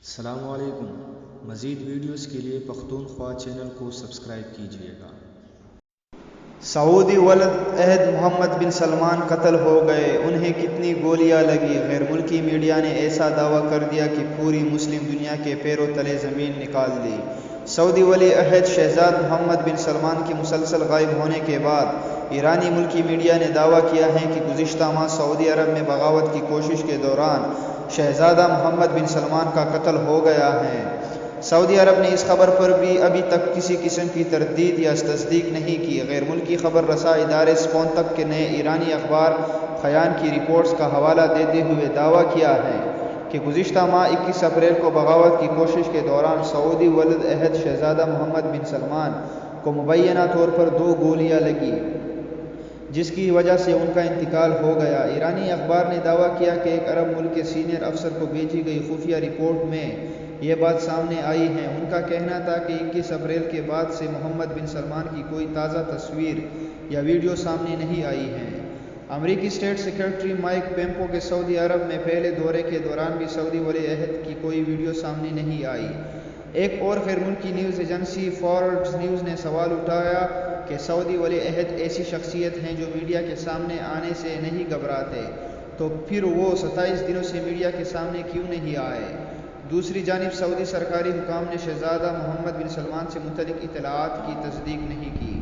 السلام علیکم۔ مزید ویڈیوز کے لیے پختونخوا چینل کو سبسکرائب کیجیے گا۔ سعودی ولد عہد محمد بن سلمان قتل ہو گئے، انہیں کتنی گولیاں لگی؟ غیر ملکی میڈیا نے ایسا دعویٰ کر دیا کہ پوری مسلم دنیا کے پیروں تلے زمین نکال دی۔ سعودی ولی عہد شہزاد محمد بن سلمان کے مسلسل غائب ہونے کے بعد ایرانی ملکی میڈیا نے دعویٰ کیا ہے کہ گزشتہ ماہ سعودی عرب میں بغاوت کی کوشش کے دوران شہزادہ محمد بن سلمان کا قتل ہو گیا ہے۔ سعودی عرب نے اس خبر پر بھی ابھی تک کسی قسم کی تردید یا تصدیق نہیں کی۔ غیر ملکی خبر رساں ادارے سپوتنک نے ایرانی اخبار خیان کی رپورٹس کا حوالہ دیتے ہوئے دعویٰ کیا ہے کہ گزشتہ ماہ 21 اپریل کو بغاوت کی کوشش کے دوران سعودی ولد عہد شہزادہ محمد بن سلمان کو مبینہ طور پر 2 گولیاں لگیں، جس کی وجہ سے ان کا انتقال ہو گیا۔ ایرانی اخبار نے دعویٰ کیا کہ ایک عرب ملک کے سینئر افسر کو بھیجی گئی خفیہ رپورٹ میں یہ بات سامنے آئی ہے۔ ان کا کہنا تھا کہ 21 اپریل کے بعد سے محمد بن سلمان کی کوئی تازہ تصویر یا ویڈیو سامنے نہیں آئی ہے۔ امریکی اسٹیٹ سیکرٹری مائک پومپیو کے سعودی عرب میں پہلے دورے کے دوران بھی سعودی ولی عہد کی کوئی ویڈیو سامنے نہیں آئی۔ ایک اور غیر ملکی نیوز ایجنسی فوربس نیوز نے سوال اٹھایا کہ سعودی ولی عہد ایسی شخصیت ہیں جو میڈیا کے سامنے آنے سے نہیں گھبراتے، تو پھر وہ 27 دنوں سے میڈیا کے سامنے کیوں نہیں آئے؟ دوسری جانب سعودی سرکاری حکام نے شہزادہ محمد بن سلمان سے متعلق اطلاعات کی تصدیق نہیں کی۔